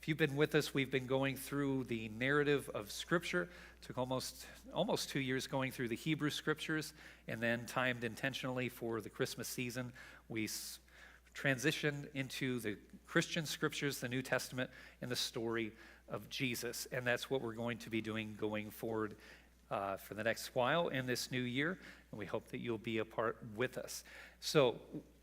If you've been with us, we've been going through the narrative of Scripture. It took almost 2 years going through the Hebrew Scriptures, and then timed intentionally for the Christmas season. We transitioned into the Christian Scriptures, the New Testament, and the story of Jesus. And that's what we're going to be doing going forward for the next while in this new year. And we hope that you'll be a part with us. So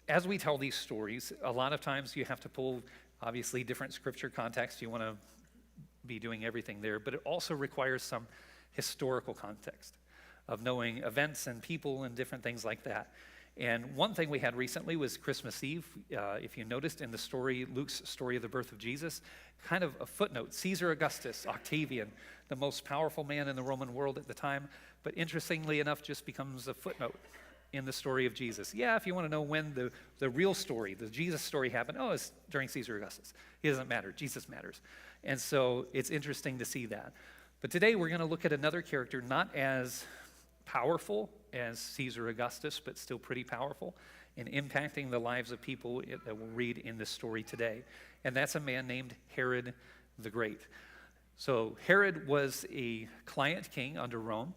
as we tell these stories, a lot of times you have to pull obviously different scripture context. You want to be doing everything there, but it also requires some historical context of knowing events and people and different things like that. And one thing we had recently was Christmas Eve. If you noticed in the story, Luke's story of the birth of Jesus, kind of a footnote, Caesar Augustus, Octavian, the most powerful man in the Roman world at the time, but interestingly enough just becomes a footnote in the story of Jesus. Yeah, if you want to know when the real story, the Jesus story happened, it's during Caesar Augustus. It doesn't matter. Jesus matters. And so it's interesting to see that. But today we're going to look at another character, not as powerful as Caesar Augustus, but still pretty powerful in impacting the lives of people that we'll read in this story today. And that's a man named Herod the Great. So Herod was a client king under Rome.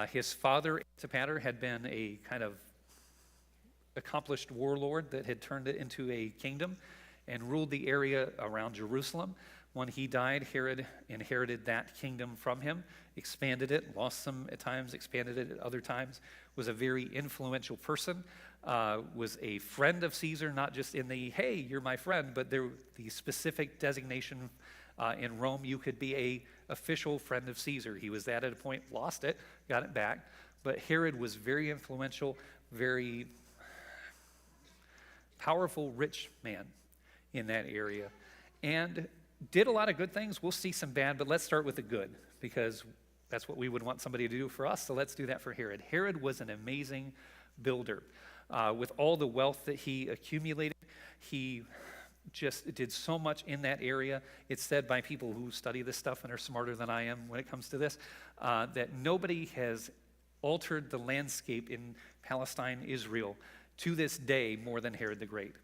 His father, Antipater, had been a kind of accomplished warlord that had turned it into a kingdom and ruled the area around Jerusalem. When he died, Herod inherited that kingdom from him, expanded it, lost some at times, expanded it at other times, was a very influential person, was a friend of Caesar, not just in the, hey, you're my friend, but the specific designation in Rome, you could be a official friend of Caesar. He was that at a point, lost it, got it back. But Herod was very influential, very powerful, rich man in that area, and did a lot of good things. We'll see some bad, but let's start with the good, because that's what we would want somebody to do for us, so let's do that for Herod. Herod was an amazing builder. With all the wealth that he accumulated, he just did so much in that area. It's said by people who study this stuff and are smarter than I am when it comes to this, that nobody has altered the landscape in Palestine, Israel, to this day more than Herod the Great.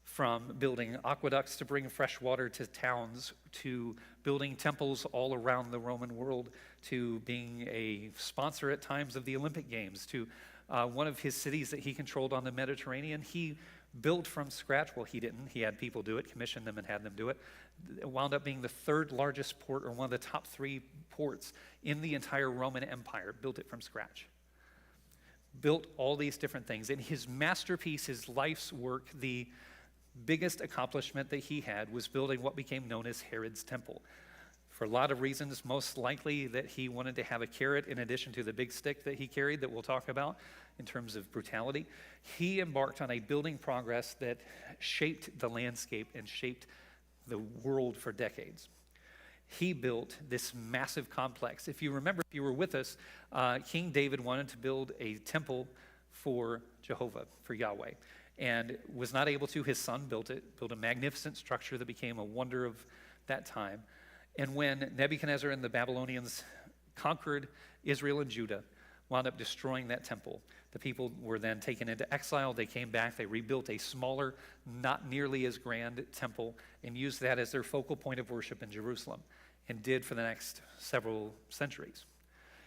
From building aqueducts to bring fresh water to towns, to building temples all around the Roman world, to being a sponsor at times of the Olympic Games, to one of his cities that he controlled on the Mediterranean, he built from scratch. Well, he didn't. He had people do it, commissioned them and had them do it. It wound up being the third largest port, or one of the top 3 ports in the entire Roman Empire. Built it from scratch. Built all these different things. And his masterpiece, his life's work, the biggest accomplishment that he had was building what became known as Herod's Temple. For a lot of reasons, most likely that he wanted to have a carrot in addition to the big stick that he carried that we'll talk about in terms of brutality. He embarked on a building progress that shaped the landscape and shaped the world for decades. He built this massive complex. If you remember, if you were with us, King David wanted to build a temple for Jehovah, for Yahweh, and was not able to. His son built it, built a magnificent structure that became a wonder of that time. And when Nebuchadnezzar and the Babylonians conquered Israel and Judah, wound up destroying that temple. The people were then taken into exile. They came back. They rebuilt a smaller, not nearly as grand temple and used that as their focal point of worship in Jerusalem, and did for the next several centuries.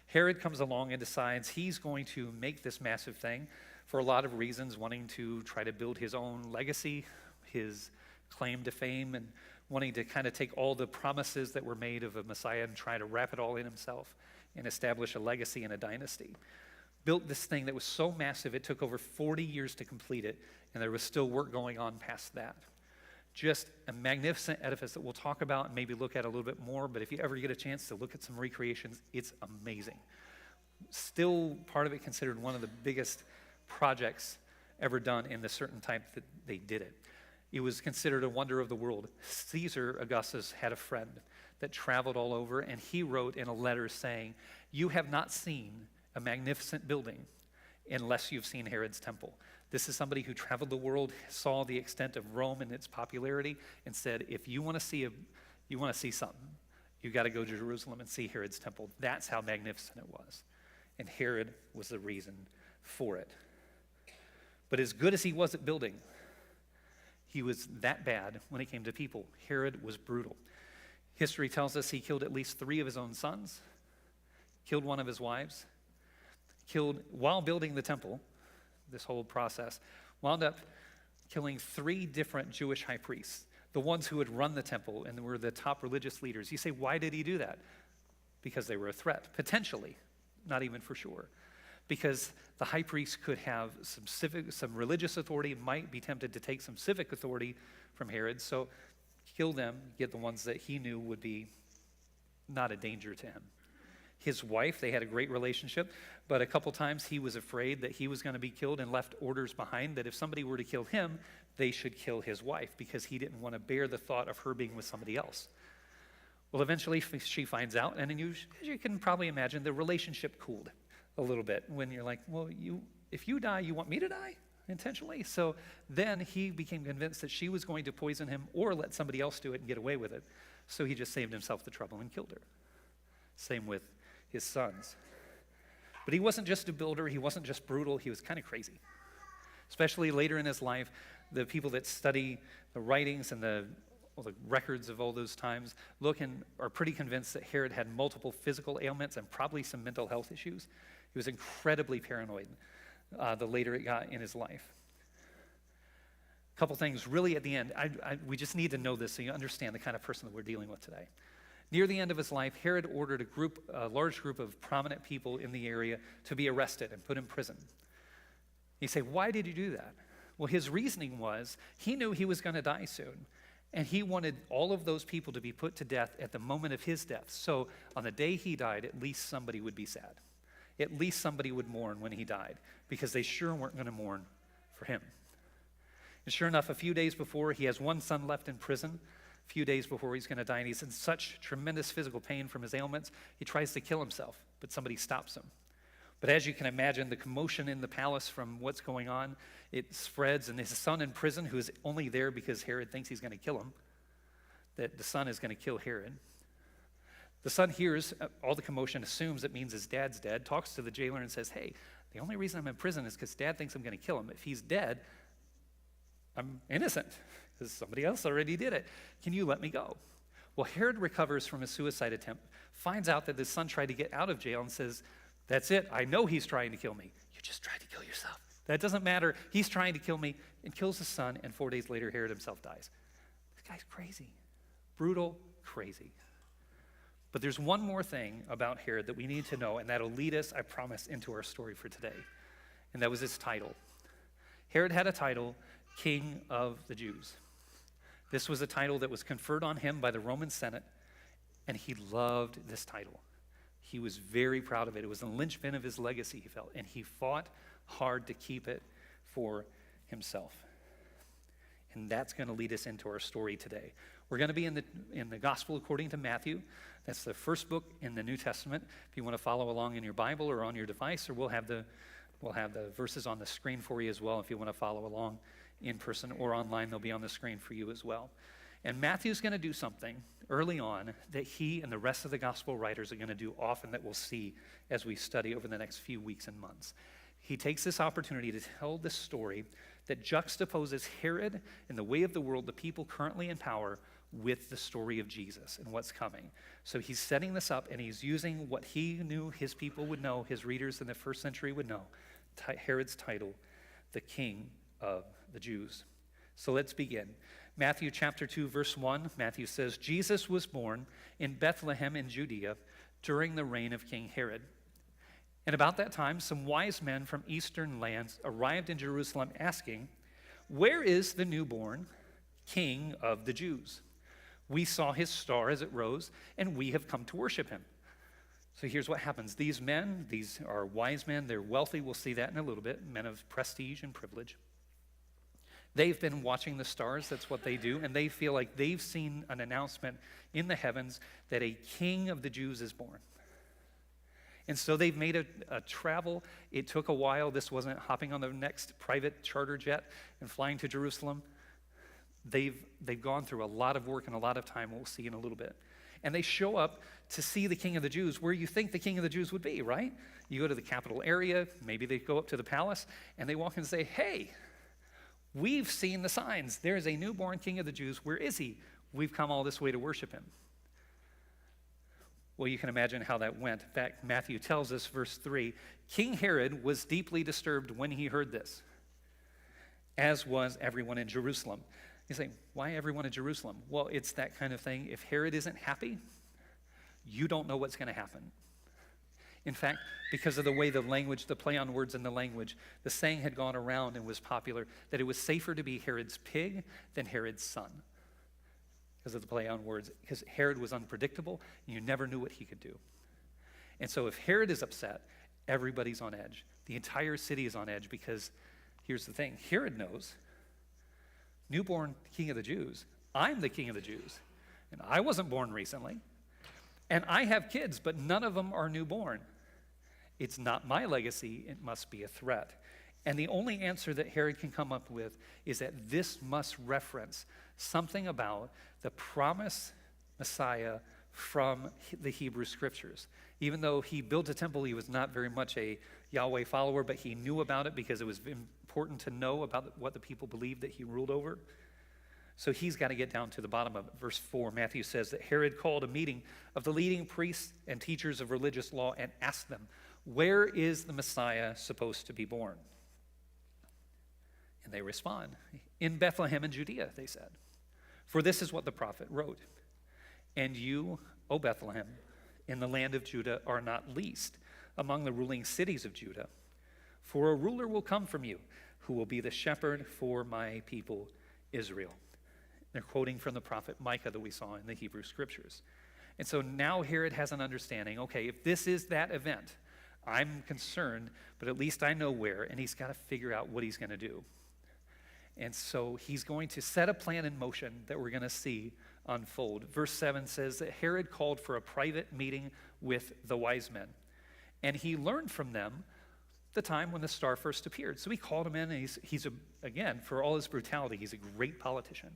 Herod comes along and decides he's going to make this massive thing for a lot of reasons, wanting to try to build his own legacy, his claim to fame, and wanting to kind of take all the promises that were made of a Messiah and try to wrap it all in himself and establish a legacy and a dynasty. Built this thing that was so massive, it took over 40 years to complete it, and there was still work going on past that. Just a magnificent edifice that we'll talk about and maybe look at a little bit more, but if you ever get a chance to look at some recreations, it's amazing. Still part of it considered one of the biggest projects ever done in the certain type that they did it. It was considered a wonder of the world. Caesar Augustus had a friend that traveled all over, and he wrote in a letter saying, "You have not seen a magnificent building unless you've seen Herod's temple." This is somebody who traveled the world, saw the extent of Rome and its popularity, and said, if you want to see something, you got to go to Jerusalem and see Herod's temple. That's how magnificent it was. And Herod was the reason for it. But as good as he was at building, he was that bad when it came to people. Herod was brutal. History tells us he killed at least 3 of his own sons, killed one of his wives, killed while building the temple, this whole process, wound up killing 3 different Jewish high priests, the ones who had run the temple and were the top religious leaders. You say, why did he do that? Because they were a threat, potentially, not even for sure. Because the high priest could have some religious authority, might be tempted to take some civic authority from Herod, so kill them, get the ones that he knew would be not a danger to him. His wife, they had a great relationship, but a couple times he was afraid that he was going to be killed and left orders behind that if somebody were to kill him, they should kill his wife because he didn't want to bear the thought of her being with somebody else. Well, eventually she finds out, and as you can probably imagine, the relationship cooled a little bit when you're like, well, if you die, you want me to die intentionally? So then he became convinced that she was going to poison him or let somebody else do it and get away with it. So he just saved himself the trouble and killed her. Same with his sons. But he wasn't just a builder, he wasn't just brutal, he was kind of crazy. Especially later in his life, the people that study the writings and the records of all those times look and are pretty convinced that Herod had multiple physical ailments and probably some mental health issues. He was incredibly paranoid the later it got in his life. A couple things really at the end. We just need to know this so you understand the kind of person that we're dealing with today. Near the end of his life, Herod ordered a large group of prominent people in the area to be arrested and put in prison. You say, why did he do that? Well, his reasoning was he knew he was going to die soon, and he wanted all of those people to be put to death at the moment of his death. So on the day he died, at least somebody would be sad. At least somebody would mourn when he died, because they sure weren't going to mourn for him. And sure enough, a few days before, he has one son left in prison. A few days before he's going to die, and he's in such tremendous physical pain from his ailments, he tries to kill himself, but somebody stops him. But as you can imagine, the commotion in the palace from what's going on, it spreads, and his son in prison, who is only there because Herod thinks he's going to kill him, that the son is going to kill Herod. The son hears all the commotion, assumes it means his dad's dead, talks to the jailer and says, hey, the only reason I'm in prison is because dad thinks I'm going to kill him. If he's dead, I'm innocent because somebody else already did it. Can you let me go? Well, Herod recovers from his suicide attempt, finds out that his son tried to get out of jail and says, that's it, I know he's trying to kill me. You just tried to kill yourself. That doesn't matter. He's trying to kill me, and kills his son, and 4 days later, Herod himself dies. This guy's crazy. Brutal, crazy. But there's one more thing about Herod that we need to know, and that'll lead us, I promise, into our story for today. And that was his title. Herod had a title, King of the Jews. This was a title that was conferred on him by the Roman Senate, and he loved this title. He was very proud of it. It was the linchpin of his legacy, he felt, and he fought hard to keep it for himself. And that's going to lead us into our story today. We're going to be in the Gospel according to Matthew. That's the first book in the New Testament. If you want to follow along in your Bible or on your device, or we'll have the verses on the screen for you as well. If you want to follow along in person or online, they'll be on the screen for you as well. And Matthew's going to do something early on that he and the rest of the gospel writers are going to do often, that we'll see as we study over the next few weeks and months. He takes this opportunity to tell this story that juxtaposes Herod and the way of the world, the people currently in power, with the story of Jesus and what's coming. So he's setting this up, and he's using what he knew his people would know, his readers in the first century would know, Herod's title, the King of the Jews. So let's begin. Matthew chapter 2, verse 1, Matthew says, Jesus was born in Bethlehem in Judea during the reign of King Herod. And about that time, some wise men from eastern lands arrived in Jerusalem asking, where is the newborn King of the Jews? We saw his star as it rose, and we have come to worship him. So here's what happens. These men, these are wise men, they're wealthy, we'll see that in a little bit, men of prestige and privilege. They've been watching the stars, that's what they do, and they feel like they've seen an announcement in the heavens that a King of the Jews is born. And so they've made a travel. It took a while. This wasn't hopping on the next private charter jet and flying to Jerusalem. They've gone through a lot of work and a lot of time, we'll see in a little bit. And they show up to see the King of the Jews where you think the King of the Jews would be, right? You go to the capital area, maybe they go up to the palace, and they walk in and say, hey, we've seen the signs. There's a newborn King of the Jews. Where is he? We've come all this way to worship him. Well, you can imagine how that went. In fact, Matthew tells us, verse 3, King Herod was deeply disturbed when he heard this, as was everyone in Jerusalem. You say, why everyone in Jerusalem? Well, it's that kind of thing. If Herod isn't happy, you don't know what's going to happen. In fact, because of the way the language, the play on words in the language, the saying had gone around and was popular that it was safer to be Herod's pig than Herod's son. Because of the play on words, because Herod was unpredictable, and you never knew what he could do. And so if Herod is upset, everybody's on edge. The entire city is on edge because here's the thing. Herod knows, newborn king of the Jews, I'm the king of the Jews. And I wasn't born recently. And I have kids, but none of them are newborn. It's not my legacy, it must be a threat. And the only answer that Herod can come up with is that this must reference something about the promised Messiah from the Hebrew Scriptures. Even though he built a temple, he was not very much a Yahweh follower, but he knew about it because it was important to know about what the people believed that he ruled over. So he's got to get down to the bottom of it. Verse 4, Matthew says that Herod called a meeting of the leading priests and teachers of religious law and asked them, where is the Messiah supposed to be born? And they respond, in Bethlehem in Judea, they said. For this is what the prophet wrote. And you, O Bethlehem, in the land of Judah, are not least among the ruling cities of Judah. For a ruler will come from you, who will be the shepherd for my people Israel. They're quoting from the prophet Micah that we saw in the Hebrew Scriptures. And so now Herod has an understanding, okay, if this is that event, I'm concerned, but at least I know where, and he's got to figure out what he's going to do. And so he's going to set a plan in motion that we're going to see unfold. Verse 7 says that Herod called for a private meeting with the wise men, and he learned from them the time when the star first appeared. So he called him in, and again, for all his brutality, he's a great politician.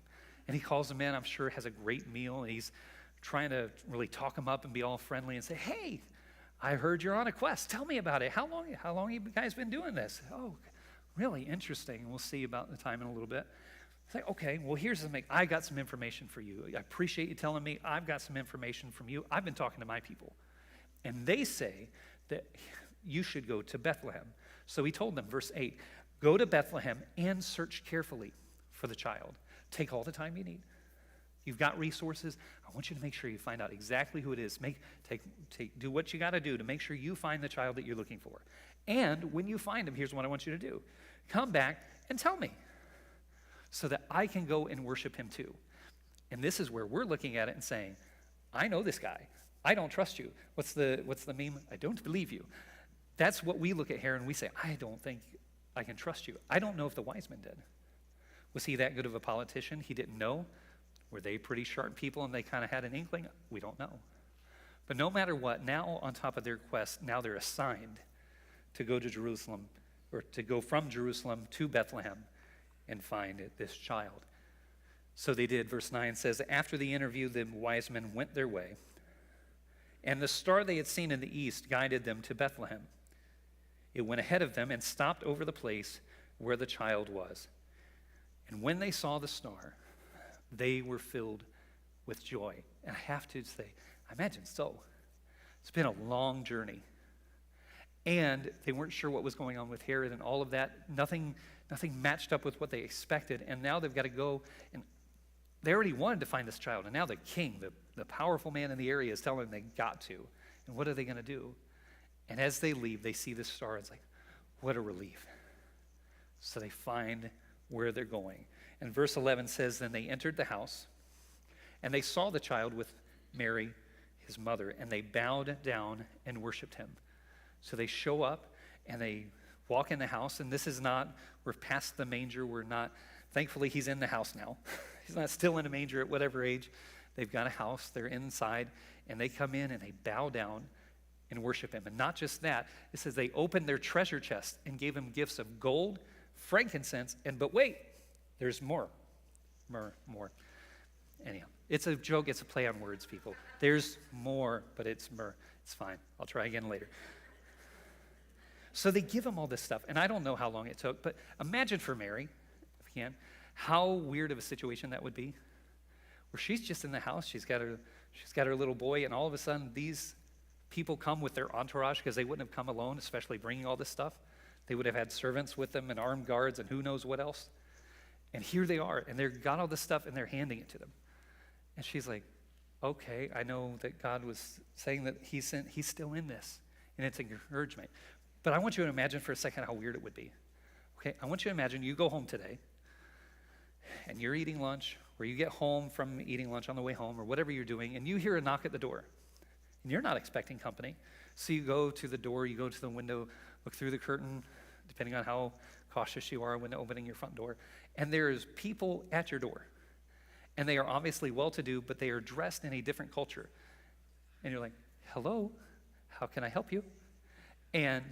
And he calls him in, I'm sure has a great meal, and he's trying to really talk him up and be all friendly and say, hey, I heard you're on a quest. Tell me about it. How long have you guys been doing this? Oh, really interesting. We'll see about the time in a little bit. It's like, okay, well, here's the thing. I got some information for you. I appreciate you telling me. I've got some information from you. I've been talking to my people. And they say that you should go to Bethlehem. So he told them, verse 8, go to Bethlehem and search carefully for the child. Take all the time you need. You've got resources. I want you to make sure you find out exactly who it is. Do what you got to do to make sure you find the child that you're looking for. And when you find him, here's what I want you to do. Come back and tell me so that I can go and worship him too. And this is where we're looking at it and saying, I know this guy. I don't trust you. What's the meme? I don't believe you. That's what we look at here and we say, I don't think I can trust you. I don't know if the wise men did. Was he that good of a politician? He didn't know. Were they pretty sharp people and they kind of had an inkling? We don't know. But no matter what, now on top of their quest, now they're assigned to go to Jerusalem, or to go from Jerusalem to Bethlehem and find this child. So they did. Verse 9 says, after the interview, the wise men went their way, and the star they had seen in the east guided them to Bethlehem. It went ahead of them and stopped over the place where the child was. And when they saw the star, they were filled with joy. And I have to say, I imagine so. It's been a long journey. And they weren't sure what was going on with Herod and all of that. Nothing matched up with what they expected. And now they've got to go, and they already wanted to find this child. And now the king, the powerful man in the area, is telling them they got to. And what are they going to do? And as they leave, they see this star. It's like, what a relief. So they find where they're going. And verse 11 says, then they entered the house, and they saw the child with Mary, his mother, and they bowed down and worshiped him. So they show up, and they walk in the house, and this is not, we're past the manger, thankfully he's in the house now. He's not still in a manger at whatever age. They've got a house, they're inside, and they come in and they bow down and worship him. And not just that, it says they opened their treasure chest and gave him gifts of gold, frankincense, but wait, there's more. Anyhow, it's a joke, it's a play on words, people. There's more, but it's myrrh. It's fine. I'll try again later. So they give him all this stuff, and I don't know how long it took, but imagine for Mary, if you can, how weird of a situation that would be. Where she's just in the house, she's got her She's got her little boy, and all of a sudden, these people come with their entourage because they wouldn't have come alone, especially bringing all this stuff. They would have had servants with them and armed guards and who knows what else. And here they are, and they've got all this stuff, and they're handing it to them. And she's like, okay, I know that God was saying that he's still in this, and it's encouragement. But I want you to imagine for a second how weird it would be. Okay, I want you to imagine you go home today, and you're eating lunch, or you get home from eating lunch on the way home, or whatever you're doing, and you hear a knock at the door. And you're not expecting company. So you go to the door, you go to the window, look through the curtain, depending on how cautious you are when opening your front door, and there's people at your door. And they are obviously well-to-do, but they are dressed in a different culture. And you're like, hello, how can I help you? And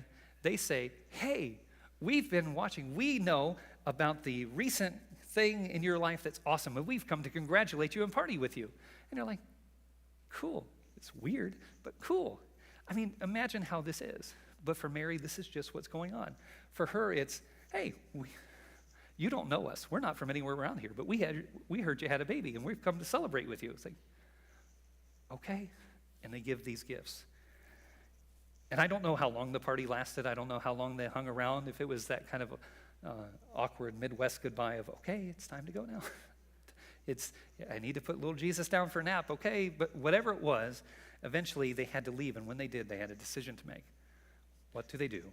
they say, hey, we've been watching. We know about the recent thing in your life that's awesome, and we've come to congratulate you and party with you. And you're like, cool. It's weird, but cool. I mean, imagine how this is. But for Mary, this is just what's going on. For her, it's, hey, you don't know us. We're not from anywhere around here, but we heard you had a baby, and we've come to celebrate with you. It's like, okay. And they give these gifts. And I don't know how long the party lasted. I don't know how long they hung around, if it was that kind of awkward Midwest goodbye of, okay, it's time to go now. I need to put little Jesus down for a nap, okay? But whatever it was, eventually they had to leave, and when they did, they had a decision to make. What do they do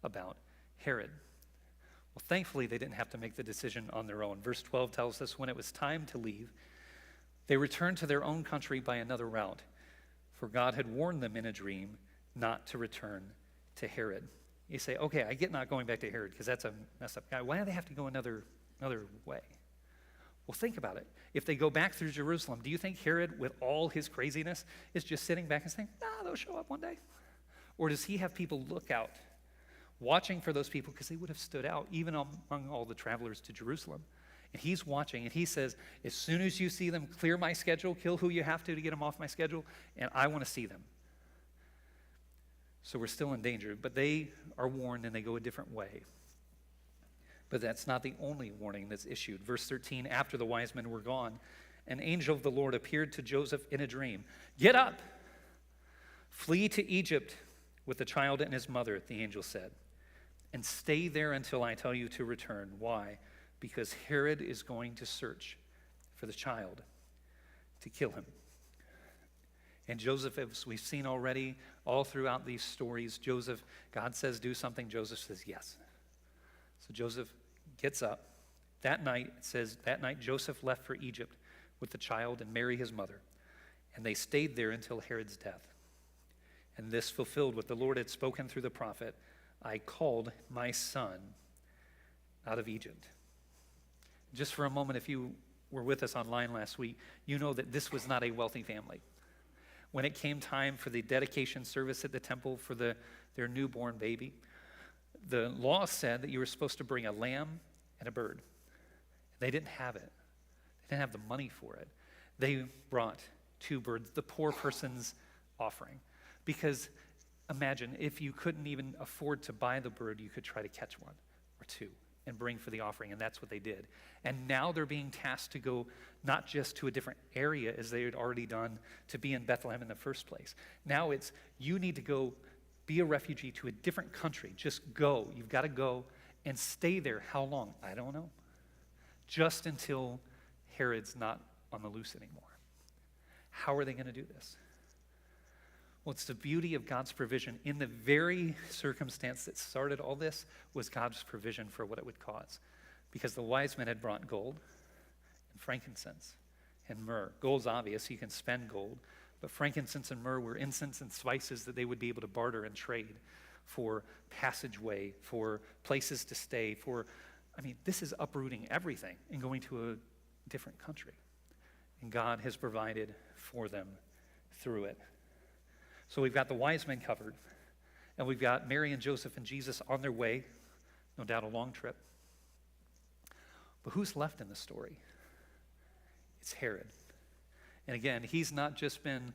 about Herod? Well, thankfully, they didn't have to make the decision on their own. Verse 12 tells us when it was time to leave, they returned to their own country by another route, for God had warned them in a dream not to return to Herod. You say, okay, I get not going back to Herod because that's a messed up guy. Why do they have to go another way? Well, think about it. If they go back through Jerusalem, do you think Herod, with all his craziness, is just sitting back and saying, they'll show up one day? Or does he have people look out, watching for those people because they would have stood out even among all the travelers to Jerusalem? And he's watching, and he says, as soon as you see them, clear my schedule, kill who you have to get them off my schedule, and I want to see them. So we're still in danger, but they are warned and they go a different way. But that's not the only warning that's issued. Verse 13, after the wise men were gone, an angel of the Lord appeared to Joseph in a dream. Get up, flee to Egypt with the child and his mother, the angel said, and stay there until I tell you to return. Why? Because Herod is going to search for the child to kill him. And Joseph, as we've seen already all throughout these stories, God says do something, Joseph says yes. So Joseph gets up. That night, it says, that night Joseph left for Egypt with the child and Mary his mother, and they stayed there until Herod's death. And this fulfilled what the Lord had spoken through the prophet, I called my son out of Egypt. Just for a moment, if you were with us online last week, you know that this was not a wealthy family. When it came time for the dedication service at the temple for their newborn baby, the law said that you were supposed to bring a lamb and a bird. They didn't have it. They didn't have the money for it. They brought 2 birds, the poor person's offering. Because imagine, if you couldn't even afford to buy the bird, you could try to catch one or 2 and bring for the offering, and that's what they did. And now they're being tasked to go not just to a different area as they had already done to be in Bethlehem in the first place. Now it's, you need to go be a refugee to a different country. Just go. You've got to go and stay there. How long? I don't know. Just until Herod's not on the loose anymore. How are they going to do this? Well, it's the beauty of God's provision. In the very circumstance that started all this was God's provision for what it would cause. Because the wise men had brought gold and frankincense and myrrh. Gold's obvious, you can spend gold. But frankincense and myrrh were incense and spices that they would be able to barter and trade for passageway, for places to stay, this is uprooting everything and going to a different country. And God has provided for them through it. So we've got the wise men covered, and we've got Mary and Joseph and Jesus on their way, no doubt a long trip. But who's left in the story? It's Herod. And again, he's not just been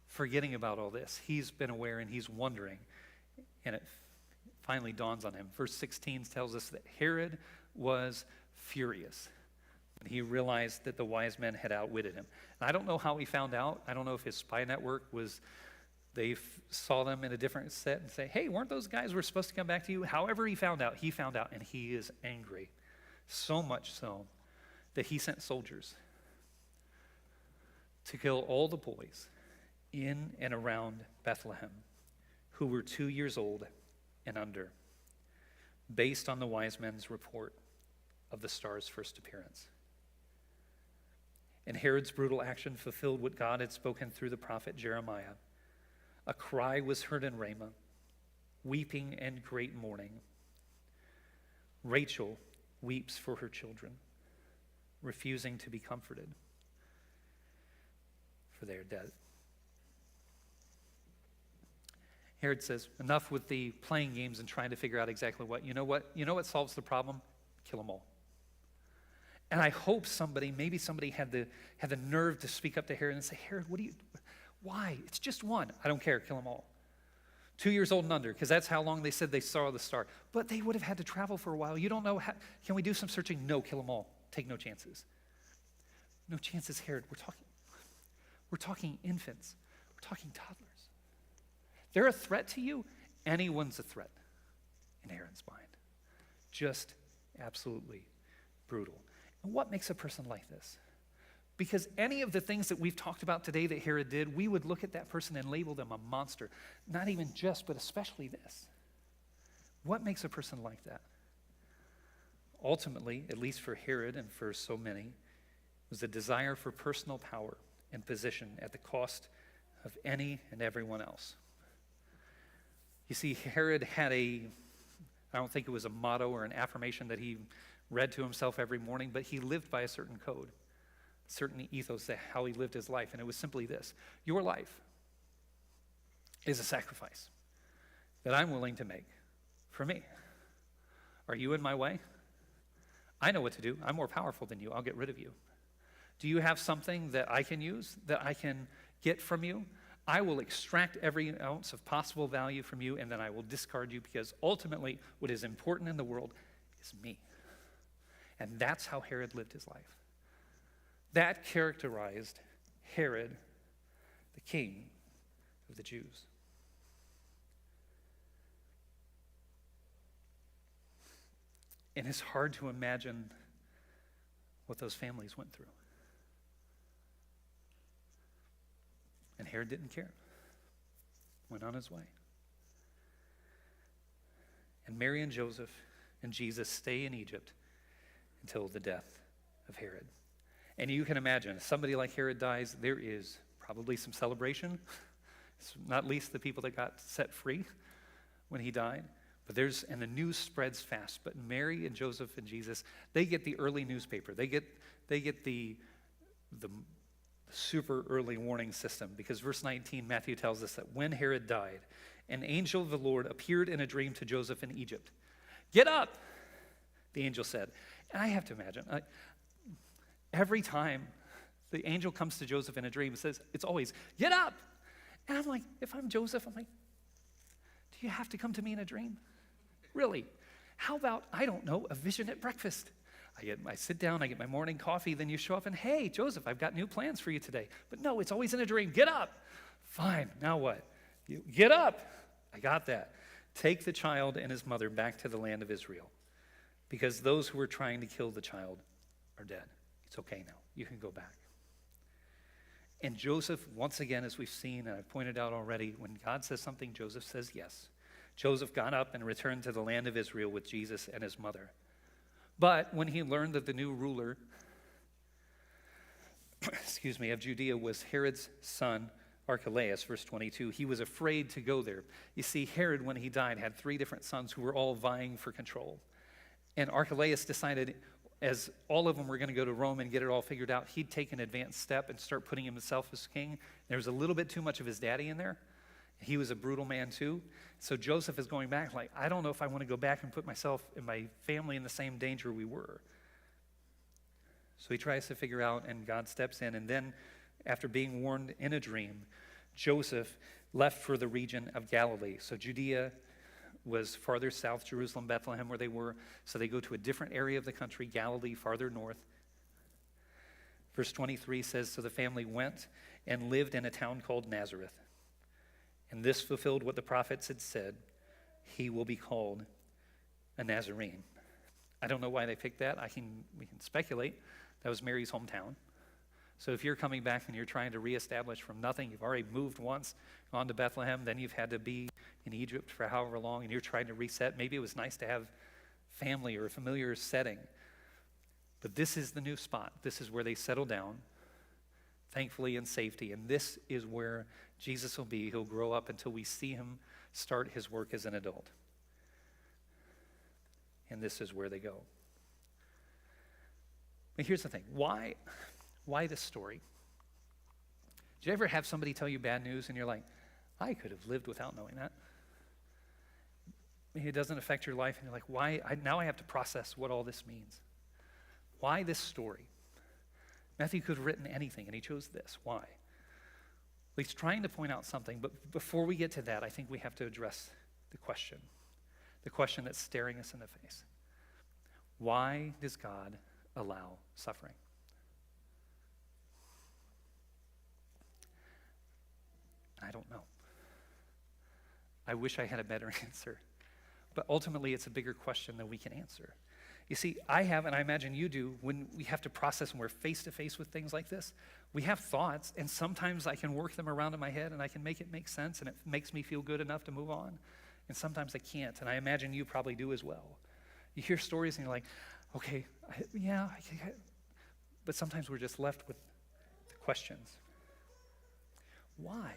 forgetting about all this. He's been aware and he's wondering. And it finally dawns on him. Verse 16 tells us that Herod was furious. when he realized that the wise men had outwitted him. And I don't know how he found out. I don't know if his spy network was, they saw them in a different set and say, hey, weren't those guys who were supposed to come back to you? However he found out, and he is angry. So much so that he sent soldiers to kill all the boys in and around Bethlehem who were 2 years old and under, based on the wise men's report of the star's first appearance. And Herod's brutal action fulfilled what God had spoken through the prophet Jeremiah. A cry was heard in Ramah, weeping and great mourning. Rachel weeps for her children, refusing to be comforted, for they are dead. Herod says, enough with the playing games and trying to figure out exactly what. You know what solves the problem? Kill them all. And I hope maybe somebody had the nerve to speak up to Herod and say, Herod, why? It's just one. I don't care, kill them all. 2 years old and under, because that's how long they said they saw the star. But they would have had to travel for a while. You don't know, can we do some searching? No, kill them all. Take no chances. No chances, Herod. We're talking infants. We're talking toddlers. They're a threat to you. Anyone's a threat in Herod's mind. Just absolutely brutal. And what makes a person like this? Because any of the things that we've talked about today that Herod did, we would look at that person and label them a monster. Not even just, but especially this. What makes a person like that? Ultimately, at least for Herod and for so many, was a desire for personal power and position at the cost of any and everyone else. You see, Herod had I don't think it was a motto or an affirmation that he read to himself every morning, but he lived by a certain code, a certain ethos, how he lived his life. And it was simply this: your life is a sacrifice that I'm willing to make for me. Are you in my way? I know what to do. I'm more powerful than you. I'll get rid of you. Do you have something that I can use, that I can get from you? I will extract every ounce of possible value from you, and then I will discard you, because ultimately what is important in the world is me. And that's how Herod lived his life. That characterized Herod, the king of the Jews. And it's hard to imagine what those families went through. And Herod didn't care. Went on his way. And Mary and Joseph and Jesus stay in Egypt until the death of Herod. And you can imagine, if somebody like Herod dies, there is probably some celebration. It's not least the people that got set free when he died. But and the news spreads fast. But Mary and Joseph and Jesus, they get the early newspaper. They get the super early warning system, because verse 19, Matthew tells us that when Herod died, an angel of the Lord appeared in a dream to Joseph in Egypt. Get up, the angel said. And I have to imagine, every time the angel comes to Joseph in a dream, it says, it's always, get up. And I'm like, if I'm Joseph, I'm like, do you have to come to me in a dream? Really? How about, I don't know, a vision at breakfast? I sit down, I get my morning coffee, then you show up and, hey, Joseph, I've got new plans for you today. But no, it's always in a dream. Get up. Fine, now what? Get up. I got that. Take the child and his mother back to the land of Israel, because those who were trying to kill the child are dead. It's okay now. You can go back. And Joseph, once again, as we've seen, and I've pointed out already, when God says something, Joseph says yes. Joseph got up and returned to the land of Israel with Jesus and his mother. But when he learned that the new ruler, of Judea was Herod's son, Archelaus, verse 22, he was afraid to go there. You see, Herod, when he died, had 3 different sons who were all vying for control. And Archelaus decided, as all of them were going to go to Rome and get it all figured out, he'd take an advanced step and start putting himself as king. There was a little bit too much of his daddy in there. He was a brutal man too. So Joseph is going back like, I don't know if I want to go back and put myself and my family in the same danger we were. So he tries to figure out, and God steps in. And then, after being warned in a dream, Joseph left for the region of Galilee. So Judea was farther south, Jerusalem, Bethlehem, where they were. So they go to a different area of the country, Galilee, farther north. Verse 23 says, so the family went and lived in a town called Nazareth. And this fulfilled what the prophets had said. He will be called a Nazarene. I don't know why they picked that. We can speculate. That was Mary's hometown. So if you're coming back and you're trying to reestablish from nothing, you've already moved once, gone to Bethlehem, then you've had to be in Egypt for however long, and you're trying to reset. Maybe it was nice to have family or a familiar setting. But this is the new spot. This is where they settle down, thankfully in safety. And this is where Jesus will be. He'll grow up until we see him start his work as an adult. And this is where they go. But here's the thing. Why this story? Did you ever have somebody tell you bad news and you're like, I could have lived without knowing that? It doesn't affect your life and you're like, why? Now I have to process what all this means. Why this story? Matthew could have written anything and he chose this. Why? He's trying to point out something, but before we get to that, I think we have to address the question that's staring us in the face. Why does God allow suffering? I don't know. I wish I had a better answer. But ultimately, it's a bigger question than we can answer. You see, I have, and I imagine you do, when we have to process and we're face-to-face with things like this, we have thoughts, and sometimes I can work them around in my head, and I can make it make sense, and it makes me feel good enough to move on. And sometimes I can't, and I imagine you probably do as well. You hear stories, and you're like, okay, but sometimes we're just left with the questions. Why?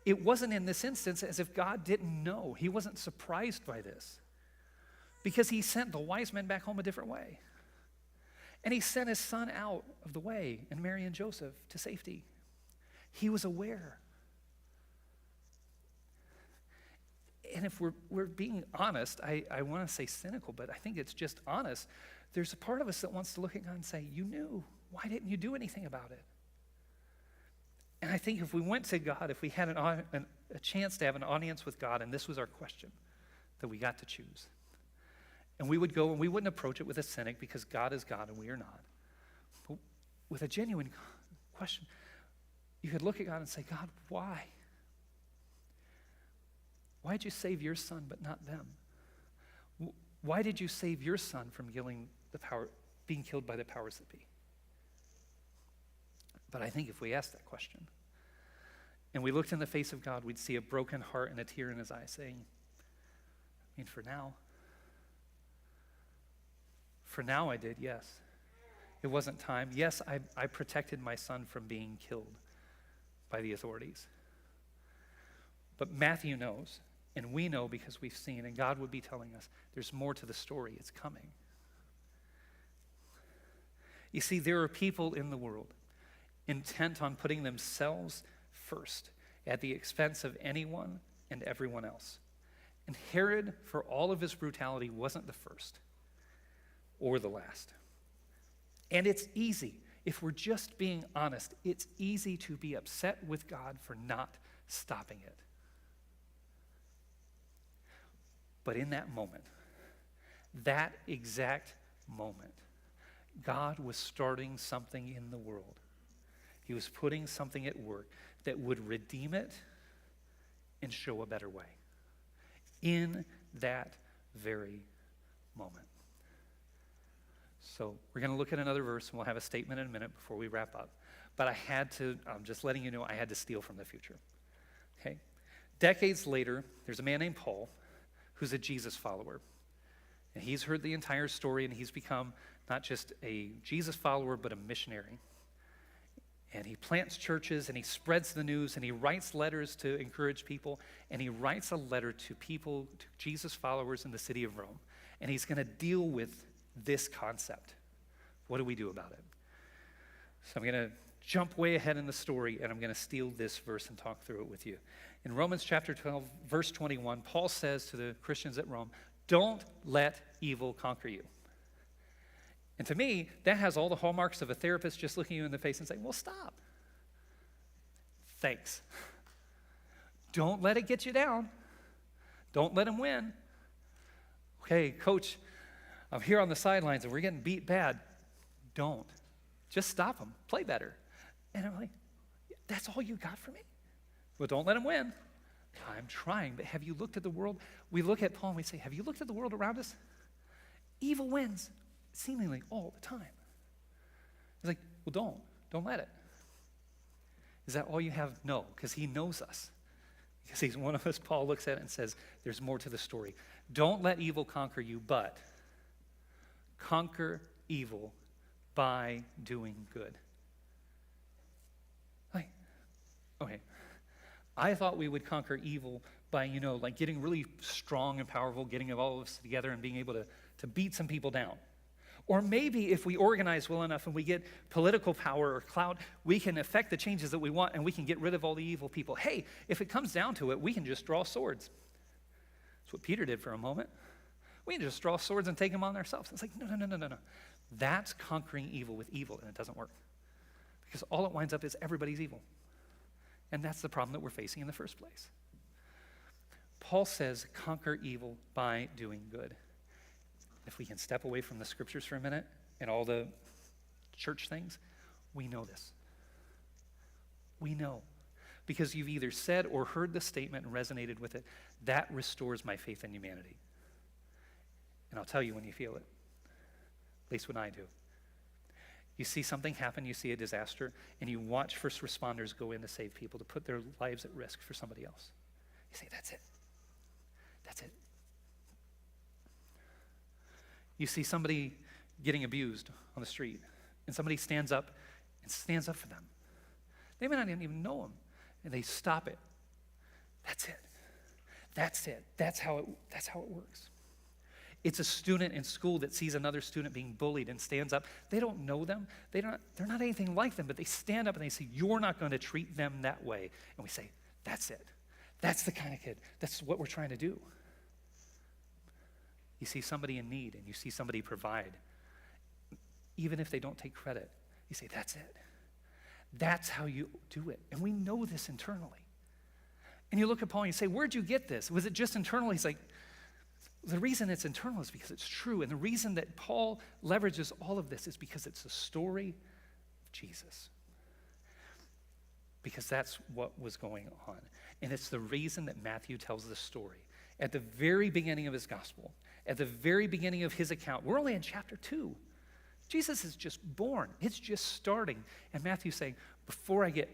It wasn't in this instance as if God didn't know. He wasn't surprised by this. Because he sent the wise men back home a different way. And he sent his son out of the way, and Mary and Joseph, to safety. He was aware. And if we're being honest, I want to say cynical, but I think it's just honest. There's a part of us that wants to look at God and say, you knew. Why didn't you do anything about it? And I think if we went to God, if we had a chance to have an audience with God, and this was our question that we got to choose, and we would go and we wouldn't approach it with a cynic because God is God and we are not. But with a genuine question, you could look at God and say, God, why? Why did you save your son but not them? Why did you save your son from being killed by the powers that be? But I think if we asked that question and we looked in the face of God, we'd see a broken heart and a tear in his eye saying, for now I did, yes. It wasn't time. Yes, I protected my son from being killed by the authorities. But Matthew knows, and we know because we've seen, and God would be telling us, there's more to the story. It's coming. You see, there are people in the world intent on putting themselves first at the expense of anyone and everyone else. And Herod, for all of his brutality, wasn't the first or the last. And it's easy, if we're just being honest, it's easy to be upset with God for not stopping it. But in that moment, that exact moment, God was starting something in the world. He was putting something at work that would redeem it and show a better way. In that very moment. So we're going to look at another verse, and we'll have a statement in a minute before we wrap up. But I'm just letting you know, I had to steal from the future. Okay? Decades later, there's a man named Paul who's a Jesus follower. And he's heard the entire story, and he's become not just a Jesus follower, but a missionary. And he plants churches, and he spreads the news, and he writes letters to encourage people, and he writes a letter to people, to Jesus followers in the city of Rome. And he's going to deal with this concept. What do we do about it? So I'm going to jump way ahead in the story, and I'm going to steal this verse and talk through it with you. In Romans chapter 12, verse 21, Paul says to the Christians at Rome, don't let evil conquer you. And to me, that has all the hallmarks of a therapist just looking you in the face and saying, well, stop. Thanks. Don't let it get you down. Don't let him win. Okay, coach, I'm here on the sidelines and we're getting beat bad. Don't. Just stop them. Play better. And I'm like, that's all you got for me? Well, don't let them win. I'm trying, but have you looked at the world? We look at Paul and we say, have you looked at the world around us? Evil wins seemingly all the time. He's like, well, don't let it. Is that all you have? No, because he knows us. Because he's one of us. Paul looks at it and says, there's more to the story. Don't let evil conquer you, but conquer evil by doing good. Like, okay, I thought we would conquer evil by, like getting really strong and powerful, getting all of us together and being able to beat some people down. Or maybe if we organize well enough and we get political power or clout, we can affect the changes that we want and we can get rid of all the evil people. Hey, if it comes down to it, we can just draw swords. That's what Peter did for a moment. We can just draw swords and take them on ourselves. It's like, no. That's conquering evil with evil, and it doesn't work. Because all it winds up is everybody's evil. And that's the problem that we're facing in the first place. Paul says, conquer evil by doing good. If we can step away from the scriptures for a minute and all the church things, we know this. We know. Because you've either said or heard the statement and resonated with it, that restores my faith in humanity. And I'll tell you when you feel it. At least when I do. You see something happen, you see a disaster, and you watch first responders go in to save people, to put their lives at risk for somebody else. You say, that's it. That's it. You see somebody getting abused on the street, and somebody stands up for them. They may not even know them, and they stop it. That's it. That's it. That's how it works. It's a student in school that sees another student being bullied and stands up. They don't know them. They're not anything like them, but they stand up and they say, you're not going to treat them that way. And we say, that's it. That's the kind of kid. That's what we're trying to do. You see somebody in need and you see somebody provide. Even if they don't take credit, you say, that's it. That's how you do it. And we know this internally. And you look at Paul and you say, where'd you get this? Was it just internal? He's like, the reason it's internal is because it's true. And the reason that Paul leverages all of this is because it's a story of Jesus. Because that's what was going on. And it's the reason that Matthew tells the story. At the very beginning of his gospel, at the very beginning of his account, we're only in chapter 2. Jesus is just born. It's just starting. And Matthew's saying,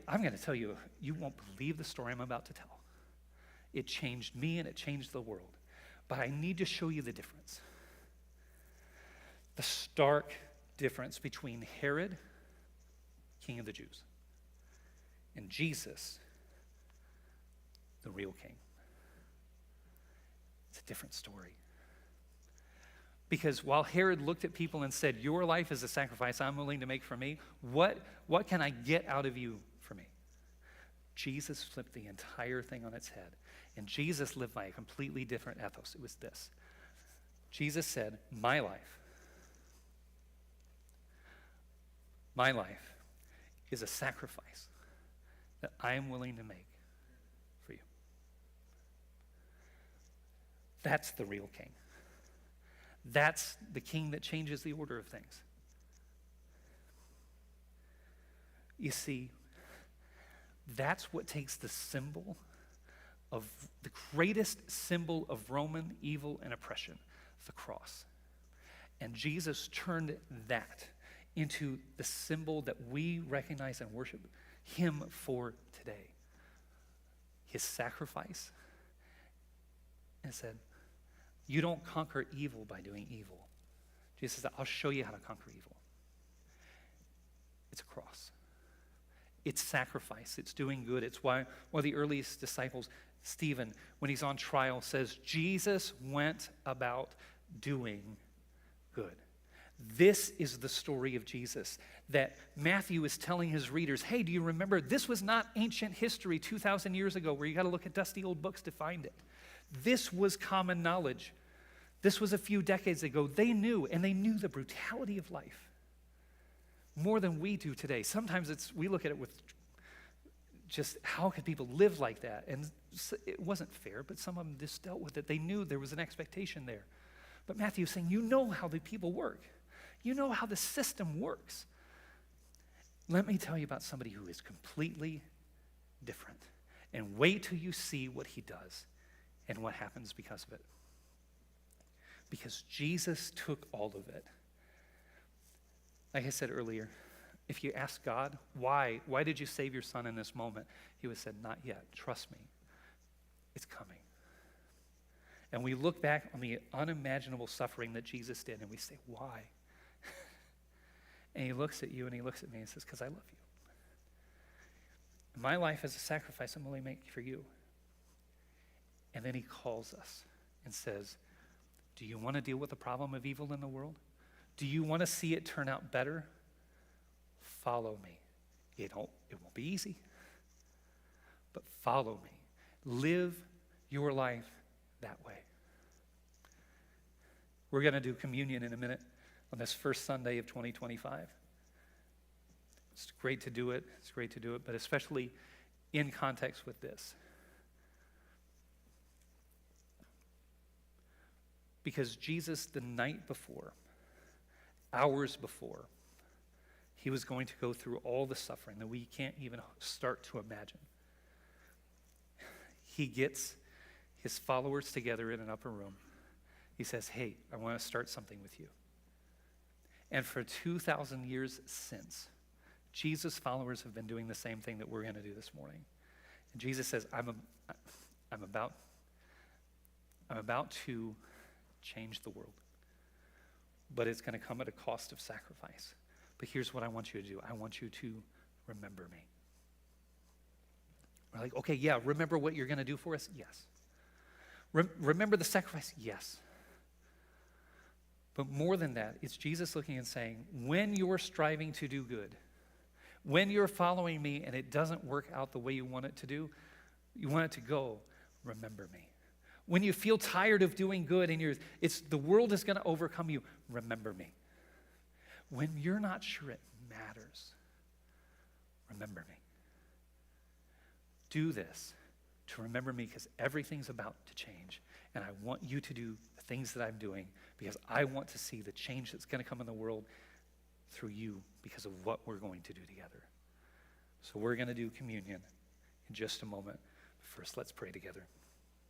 I'm going to tell you, you won't believe the story I'm about to tell. It changed me and it changed the world. But I need to show you the difference. The stark difference between Herod, king of the Jews, and Jesus, the real king. It's a different story. Because while Herod looked at people and said, your life is a sacrifice I'm willing to make for me, what can I get out of you for me? Jesus flipped the entire thing on its head. And Jesus lived by a completely different ethos. It was this. Jesus said, my life is a sacrifice that I am willing to make for you. That's the real king. That's the king that changes the order of things. You see, that's what takes the symbol of the greatest symbol of Roman evil and oppression, the cross. And Jesus turned that into the symbol that we recognize and worship him for today. His sacrifice. And said, you don't conquer evil by doing evil. Jesus said, I'll show you how to conquer evil. It's a cross. It's sacrifice. It's doing good. It's why one of the earliest disciples, Stephen, when he's on trial, says, Jesus went about doing good. This is the story of Jesus that Matthew is telling his readers, hey, do you remember? This was not ancient history 2,000 years ago where you got to look at dusty old books to find it. This was common knowledge. This was a few decades ago. They knew, and they knew the brutality of life more than we do today. Sometimes we look at it with just how could people live like that? And it wasn't fair, but some of them just dealt with it. They knew there was an expectation there. But Matthew's saying, you know how the people work. You know how the system works. Let me tell you about somebody who is completely different. And wait till you see what he does and what happens because of it. Because Jesus took all of it. Like I said earlier, if you ask God, why did you save your son in this moment? He would have said, not yet. Trust me. It's coming. And we look back on the unimaginable suffering that Jesus did, and we say, why? And he looks at you and he looks at me and says, because I love you. My life is a sacrifice I'm willing to make for you. And then he calls us and says, do you want to deal with the problem of evil in the world? Do you want to see it turn out better? Follow me. It won't be easy, but follow me. Live your life that way. We're going to do communion in a minute on this first Sunday of 2025. It's great to do it. It's great to do it, but especially in context with this. Because Jesus, the night before, hours before, he was going to go through all the suffering that we can't even start to imagine. He gets his followers together in an upper room. He says, hey, I want to start something with you. And for 2,000 years since, Jesus' followers have been doing the same thing that we're going to do this morning. And Jesus says, I'm about to change the world. But it's going to come at a cost of sacrifice. But here's what I want you to do. I want you to remember me. We're like, okay, yeah, remember what you're going to do for us? Yes. Remember the sacrifice? Yes. But more than that, it's Jesus looking and saying, when you're striving to do good, when you're following me and it doesn't work out the way you want it to do, you want it to go, remember me. When you feel tired of doing good and the world is going to overcome you, remember me. When you're not sure it matters, remember me. Do this to remember me because everything's about to change. And I want you to do the things that I'm doing because I want to see the change that's going to come in the world through you because of what we're going to do together. So we're going to do communion in just a moment. First, let's pray together.